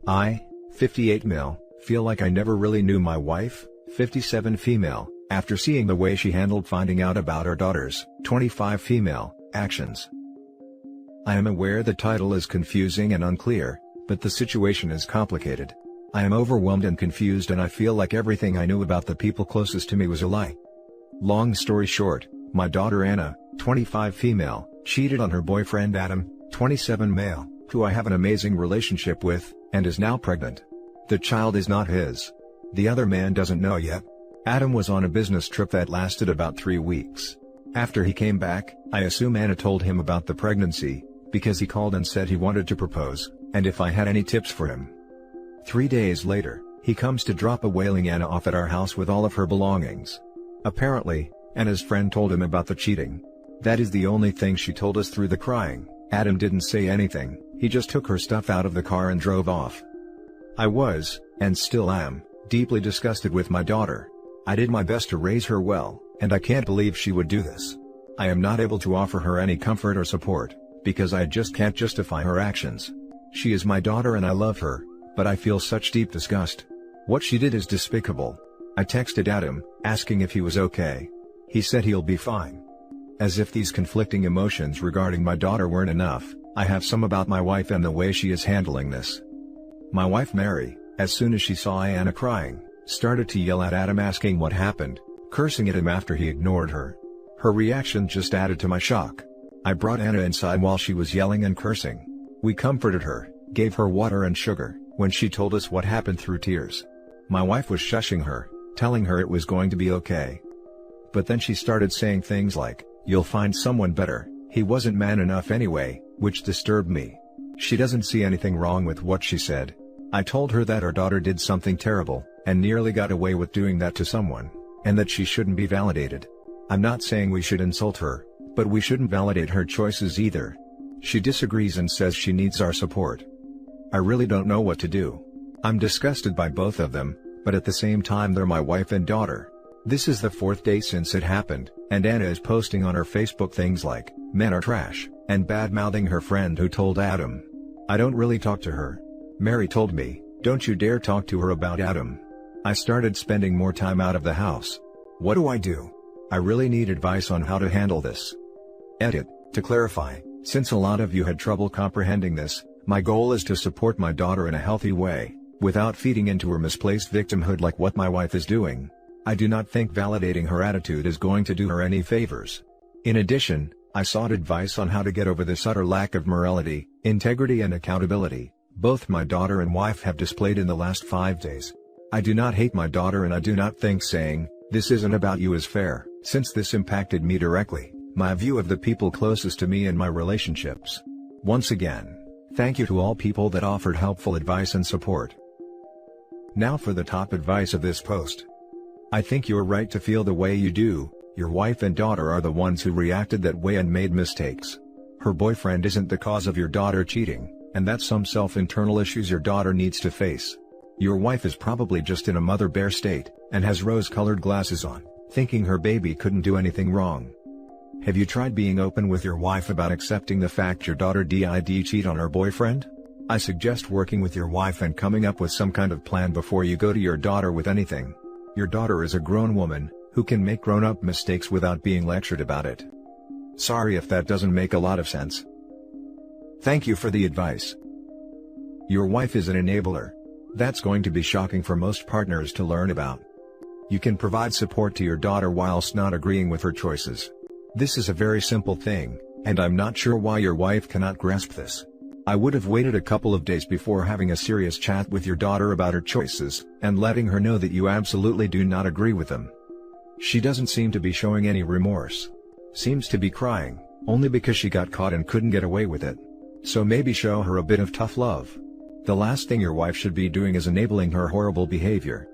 I, 58 male, feel like I never really knew my wife, 57 female, after seeing the way she handled finding out about her daughters, 25 female, actions. I am aware the title is confusing and unclear, but the situation is complicated. I am overwhelmed and confused, and I feel like everything I knew about the people closest to me was a lie. Long story short, my daughter Anna, 25 female, cheated on her boyfriend Adam, 27 male, who I have an amazing relationship with, and is now pregnant. The child is not his. The other man doesn't know yet. Adam was on a business trip that lasted about 3 weeks. After he came back, I assume Anna told him about the pregnancy, because he called and said he wanted to propose, and if I had any tips for him. 3 days later, he comes to drop a wailing Anna off at our house with all of her belongings. Apparently, Anna's friend told him about the cheating. That is the only thing she told us through the crying. Adam didn't say anything, he just took her stuff out of the car and drove off. I was, and still am, deeply disgusted with my daughter. I did my best to raise her well, and I can't believe she would do this. I am not able to offer her any comfort or support, because I just can't justify her actions. She is my daughter and I love her, but I feel such deep disgust. What she did is despicable. I texted Adam, asking if he was okay. He said he'll be fine. As if these conflicting emotions regarding my daughter weren't enough, I have some about my wife and the way she is handling this. My wife Mary, as soon as she saw Anna crying, started to yell at Adam asking what happened, cursing at him after he ignored her. Her reaction just added to my shock. I brought Anna inside while she was yelling and cursing. We comforted her, gave her water and sugar, when she told us what happened through tears. My wife was shushing her, telling her it was going to be okay. But then she started saying things like, "You'll find someone better, he wasn't man enough anyway," which disturbed me. She doesn't see anything wrong with what she said. I told her that our daughter did something terrible, and nearly got away with doing that to someone, and that she shouldn't be validated. I'm not saying we should insult her, but we shouldn't validate her choices either. She disagrees and says she needs our support. I really don't know what to do. I'm disgusted by both of them, but at the same time they're my wife and daughter. This is the 4th day since it happened, and Anna is posting on her Facebook things like, "Men are trash," and bad-mouthing her friend who told Adam. I don't really talk to her. Mary told me, "Don't you dare talk to her about Adam." I started spending more time out of the house. What do I do? I really need advice on how to handle this. Edit. To clarify, since a lot of you had trouble comprehending this, my goal is to support my daughter in a healthy way, without feeding into her misplaced victimhood like what my wife is doing. I do not think validating her attitude is going to do her any favors. In addition, I sought advice on how to get over this utter lack of morality, integrity and accountability, both my daughter and wife have displayed in the last 5 days. I do not hate my daughter, and I do not think saying, "This isn't about you" is fair, since this impacted me directly, my view of the people closest to me and my relationships. Once again, thank you to all people that offered helpful advice and support. Now for the top advice of this post. I think you're right to feel the way you do. Your wife and daughter are the ones who reacted that way and made mistakes. Her boyfriend isn't the cause of your daughter cheating, and that's some self-internal issues your daughter needs to face. Your wife is probably just in a mother bear state, and has rose-colored glasses on, thinking her baby couldn't do anything wrong. Have you tried being open with your wife about accepting the fact your daughter did cheat on her boyfriend? I suggest working with your wife and coming up with some kind of plan before you go to your daughter with anything. Your daughter is a grown woman, who can make grown-up mistakes without being lectured about it. Sorry if that doesn't make a lot of sense. Thank you for the advice. Your wife is an enabler. That's going to be shocking for most partners to learn about. You can provide support to your daughter whilst not agreeing with her choices. This is a very simple thing, and I'm not sure why your wife cannot grasp this. I would have waited a couple of days before having a serious chat with your daughter about her choices, and letting her know that you absolutely do not agree with them. She doesn't seem to be showing any remorse. Seems to be crying, only because she got caught and couldn't get away with it. So maybe show her a bit of tough love. The last thing your wife should be doing is enabling her horrible behavior.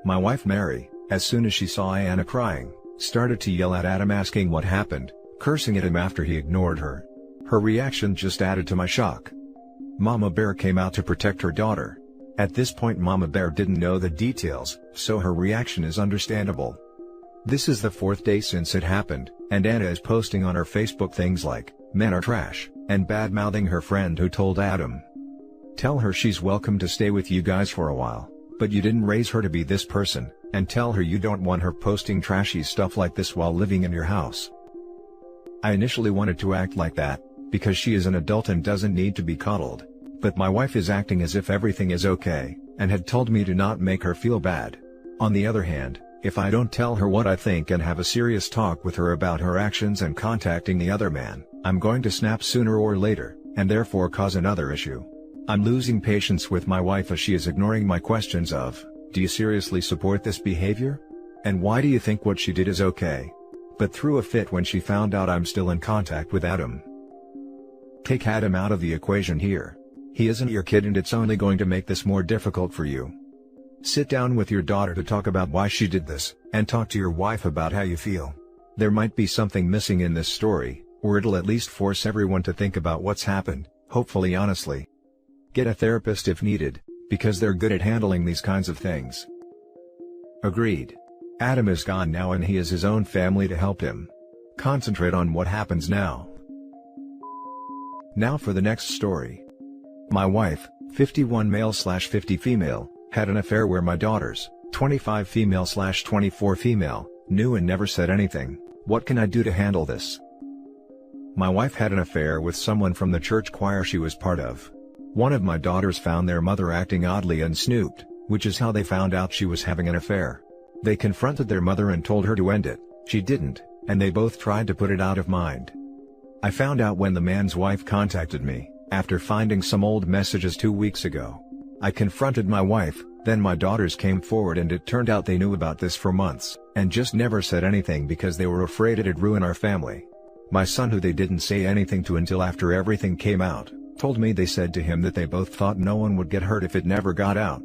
My wife Mary, as soon as she saw Anna crying, started to yell at Adam asking what happened, cursing at him after he ignored her. Her reaction just added to my shock. Mama Bear came out to protect her daughter. At this point Mama Bear didn't know the details, so her reaction is understandable. This is the 4th day since it happened, and Anna is posting on her Facebook things like, "Men are trash," and bad-mouthing her friend who told Adam. Tell her she's welcome to stay with you guys for a while, but you didn't raise her to be this person, and tell her you don't want her posting trashy stuff like this while living in your house. I initially wanted to act like that, because she is an adult and doesn't need to be coddled, but my wife is acting as if everything is okay, and had told me to not make her feel bad. On the other hand, if I don't tell her what I think and have a serious talk with her about her actions and contacting the other man, I'm going to snap sooner or later, and therefore cause another issue. I'm losing patience with my wife as she is ignoring my questions of, do you seriously support this behavior? And why do you think what she did is okay? But threw a fit when she found out I'm still in contact with Adam. Take Adam out of the equation here. He isn't your kid and it's only going to make this more difficult for you. Sit down with your daughter to talk about why she did this, and talk to your wife about how you feel. There might be something missing in this story, or it'll at least force everyone to think about what's happened, hopefully honestly. Get a therapist if needed, because they're good at handling these kinds of things. Agreed. Adam is gone now and he has his own family to help him. Concentrate on what happens now. Now for the next story. My wife, 51 male/50 female, had an affair where my daughters, 25 female/24 female, knew and never said anything. What can I do to handle this? My wife had an affair with someone from the church choir she was part of. One of my daughters found their mother acting oddly and snooped, which is how they found out she was having an affair. They confronted their mother and told her to end it. She didn't, and they both tried to put it out of mind. I found out when the man's wife contacted me, after finding some old messages 2 weeks ago. I confronted my wife, then my daughters came forward and it turned out they knew about this for months, and just never said anything because they were afraid it'd ruin our family. My son, who they didn't say anything to until after everything came out, told me they said to him that they both thought no one would get hurt if it never got out.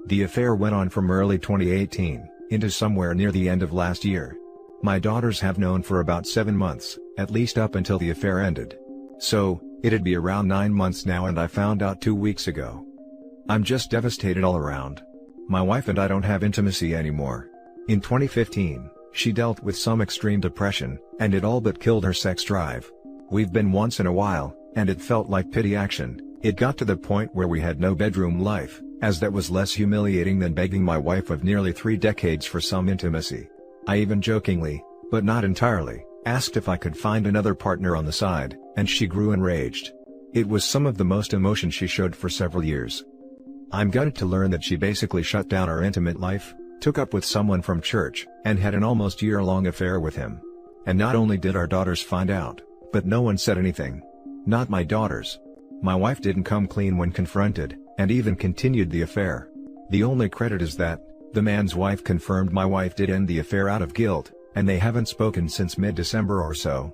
The affair went on from early 2018, into somewhere near the end of last year. My daughters have known for about 7 months, at least up until the affair ended. So, it'd be around 9 months now and I found out 2 weeks ago. I'm just devastated all around. My wife and I don't have intimacy anymore. In 2015, she dealt with some extreme depression, and it all but killed her sex drive. We've been once in a while, and it felt like pity action. It got to the point where we had no bedroom life, as that was less humiliating than begging my wife of nearly 3 decades for some intimacy. I even jokingly, but not entirely, asked if I could find another partner on the side, and she grew enraged. It was some of the most emotion she showed for several years. I'm gutted to learn that she basically shut down our intimate life, took up with someone from church, and had an almost year-long affair with him. And not only did our daughters find out, but no one said anything. Not my daughters. My wife didn't come clean when confronted, and even continued the affair. The only credit is that, the man's wife confirmed my wife did end the affair out of guilt, and they haven't spoken since mid-December or so.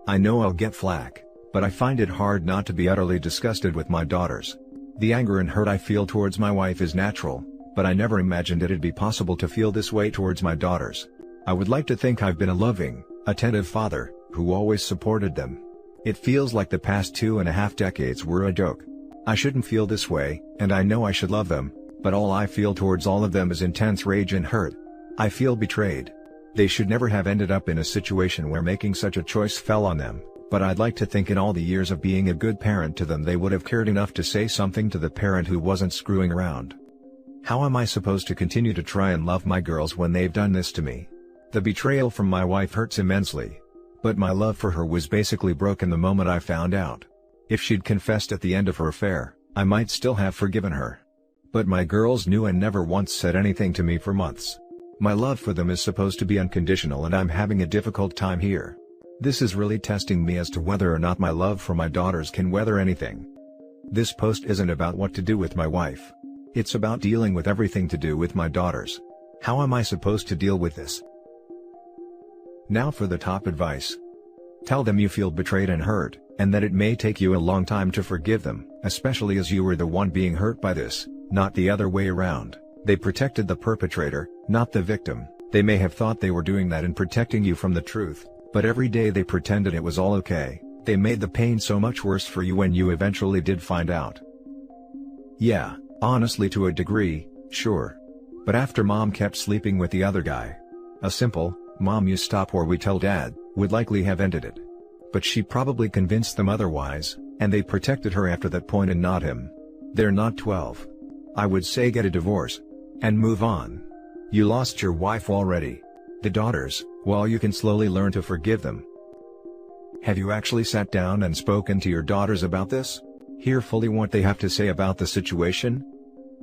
I know I'll get flack, but I find it hard not to be utterly disgusted with my daughters. The anger and hurt I feel towards my wife is natural, but I never imagined it'd be possible to feel this way towards my daughters. I would like to think I've been a loving, attentive father, who always supported them. It feels like the past 2.5 decades were a joke. I shouldn't feel this way, and I know I should love them, but all I feel towards all of them is intense rage and hurt. I feel betrayed. They should never have ended up in a situation where making such a choice fell on them, but I'd like to think in all the years of being a good parent to them they would have cared enough to say something to the parent who wasn't screwing around. How am I supposed to continue to try and love my girls when they've done this to me? The betrayal from my wife hurts immensely. But my love for her was basically broken the moment I found out. If she'd confessed at the end of her affair, I might still have forgiven her. But my girls knew and never once said anything to me for months. My love for them is supposed to be unconditional and I'm having a difficult time here. This is really testing me as to whether or not my love for my daughters can weather anything. This post isn't about what to do with my wife. It's about dealing with everything to do with my daughters. How am I supposed to deal with this? Now for the top advice. Tell them you feel betrayed and hurt, and that it may take you a long time to forgive them, especially as you were the one being hurt by this, not the other way around. They protected the perpetrator, not the victim. They may have thought they were doing that in protecting you from the truth, but every day they pretended it was all okay. They made the pain so much worse for you when you eventually did find out. Yeah, honestly, to a degree, sure. But after mom kept sleeping with the other guy, a simple, "Mom, you stop or we tell dad," would likely have ended it. But she probably convinced them otherwise, and they protected her after that point and not him. They're not 12. I would say get a divorce. And move on. You lost your wife already. The daughters, well, you can slowly learn to forgive them. Have you actually sat down and spoken to your daughters about this? Hear fully what they have to say about the situation?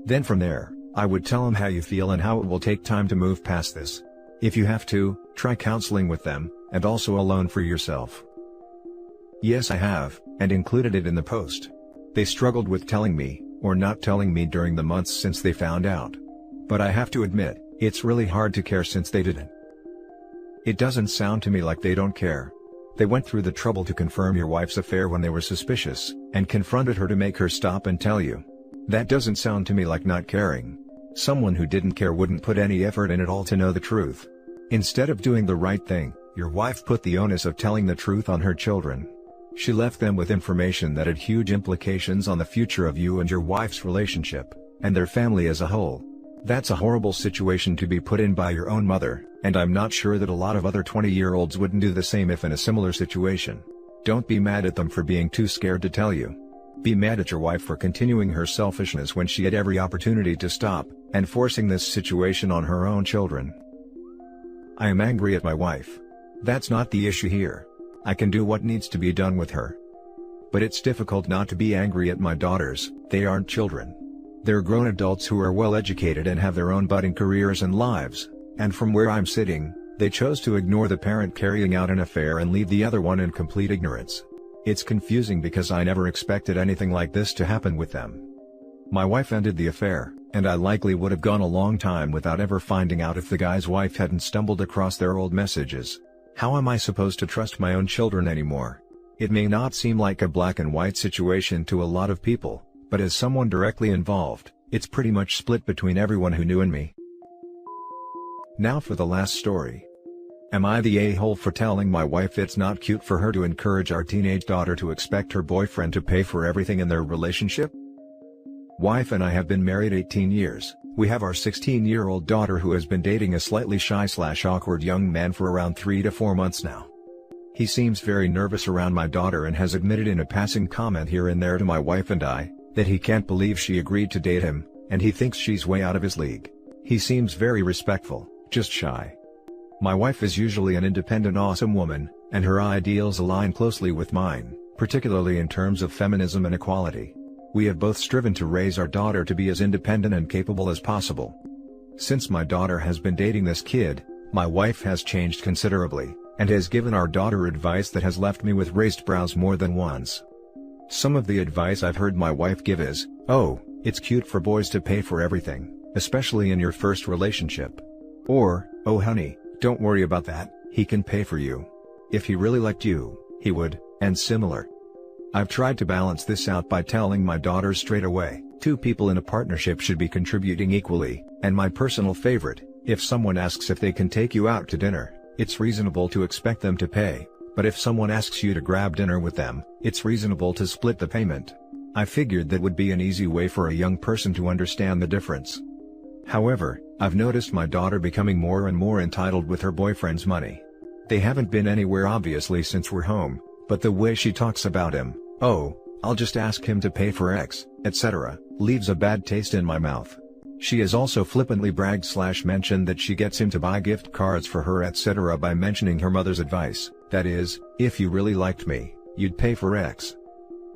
Then from there, I would tell them how you feel and how it will take time to move past this. If you have to, try counseling with them, and also alone for yourself. Yes, I have, and included it in the post. They struggled with telling me, or not telling me during the months since they found out. But I have to admit, it's really hard to care since they didn't. It doesn't sound to me like they don't care. They went through the trouble to confirm your wife's affair when they were suspicious, and confronted her to make her stop and tell you. That doesn't sound to me like not caring. Someone who didn't care wouldn't put any effort in at all to know the truth. Instead of doing the right thing, your wife put the onus of telling the truth on her children. She left them with information that had huge implications on the future of you and your wife's relationship, and their family as a whole. That's a horrible situation to be put in by your own mother, and I'm not sure that a lot of other 20-year-olds wouldn't do the same if in a similar situation. Don't be mad at them for being too scared to tell you. Be mad at your wife for continuing her selfishness when she had every opportunity to stop, and forcing this situation on her own children. I am angry at my wife. That's not the issue here. I can do what needs to be done with her. But it's difficult not to be angry at my daughters. They aren't children. They're grown adults who are well educated and have their own budding careers and lives, and from where I'm sitting, they chose to ignore the parent carrying out an affair and leave the other one in complete ignorance. It's confusing because I never expected anything like this to happen with them. My wife ended the affair, and I likely would have gone a long time without ever finding out if the guy's wife hadn't stumbled across their old messages. How am I supposed to trust my own children anymore? It may not seem like a black and white situation to a lot of people, but as someone directly involved, it's pretty much split between everyone who knew and me. Now for the last story. Am I the a-hole for telling my wife it's not cute for her to encourage our teenage daughter to expect her boyfriend to pay for everything in their relationship? Wife and I have been married 18 years. We have our 16-year-old daughter who has been dating a slightly shy/awkward young man for around 3 to 4 months now. He seems very nervous around my daughter and has admitted in a passing comment here and there to my wife and I, that he can't believe she agreed to date him, and he thinks she's way out of his league. He seems very respectful, just shy. My wife is usually an independent awesome woman, and her ideals align closely with mine, particularly in terms of feminism and equality. We have both striven to raise our daughter to be as independent and capable as possible. Since my daughter has been dating this kid, my wife has changed considerably, and has given our daughter advice that has left me with raised brows more than once. Some of the advice I've heard my wife give is, "Oh, it's cute for boys to pay for everything, especially in your first relationship." Or, "Oh honey, don't worry about that, he can pay for you. If he really liked you, he would," and similar. I've tried to balance this out by telling my daughters straight away, 2 people in a partnership should be contributing equally, and my personal favorite, if someone asks if they can take you out to dinner, it's reasonable to expect them to pay, but if someone asks you to grab dinner with them, it's reasonable to split the payment. I figured that would be an easy way for a young person to understand the difference. However, I've noticed my daughter becoming more and more entitled with her boyfriend's money. They haven't been anywhere obviously since we're home, but the way she talks about him, "Oh, I'll just ask him to pay for X, etc., leaves a bad taste in my mouth." She has also flippantly bragged/mentioned that she gets him to buy gift cards for her etc. by mentioning her mother's advice, that is, if you really liked me, you'd pay for X.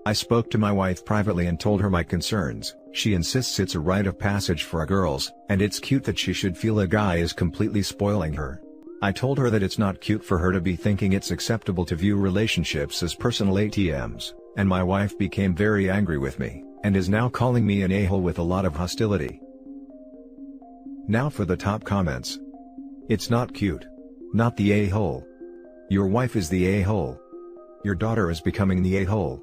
I spoke to my wife privately and told her my concerns. She insists it's a rite of passage for girls, and it's cute that she should feel a guy is completely spoiling her. I told her that it's not cute for her to be thinking it's acceptable to view relationships as personal ATMs, and my wife became very angry with me, and is now calling me an a-hole with a lot of hostility. Now for the top comments. It's not cute. Not the a-hole. Your wife is the a-hole. Your daughter is becoming the a-hole.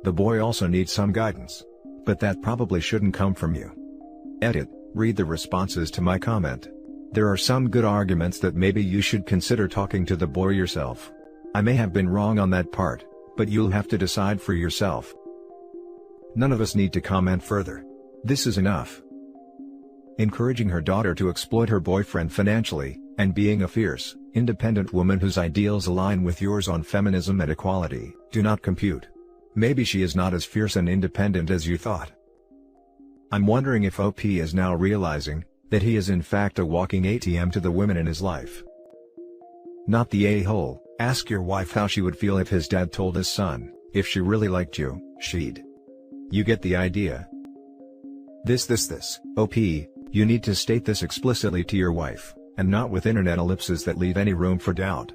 The boy also needs some guidance. But that probably shouldn't come from you. Edit, read the responses to my comment. There are some good arguments that maybe you should consider talking to the boy yourself. I may have been wrong on that part, but you'll have to decide for yourself. None of us need to comment further. This is enough. Encouraging her daughter to exploit her boyfriend financially, and being a fierce, independent woman whose ideals align with yours on feminism and equality, do not compute. Maybe she is not as fierce and independent as you thought. I'm wondering if OP is now realizing that he is in fact a walking ATM to the women in his life. Not the a-hole. Ask your wife how she would feel if his dad told his son, if she really liked you, she'd. You get the idea. This. OP, you need to state this explicitly to your wife, and not with internet ellipses that leave any room for doubt.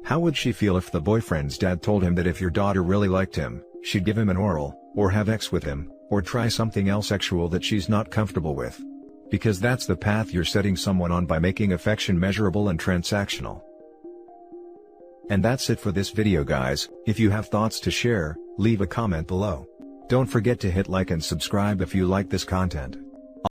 How would she feel if the boyfriend's dad told him that if your daughter really liked him, she'd give him an oral, or have sex with him, or try something else sexual that she's not comfortable with? Because that's the path you're setting someone on by making affection measurable and transactional. And that's it for this video, guys. If you have thoughts to share, leave a comment below. Don't forget to hit like and subscribe if you like this content.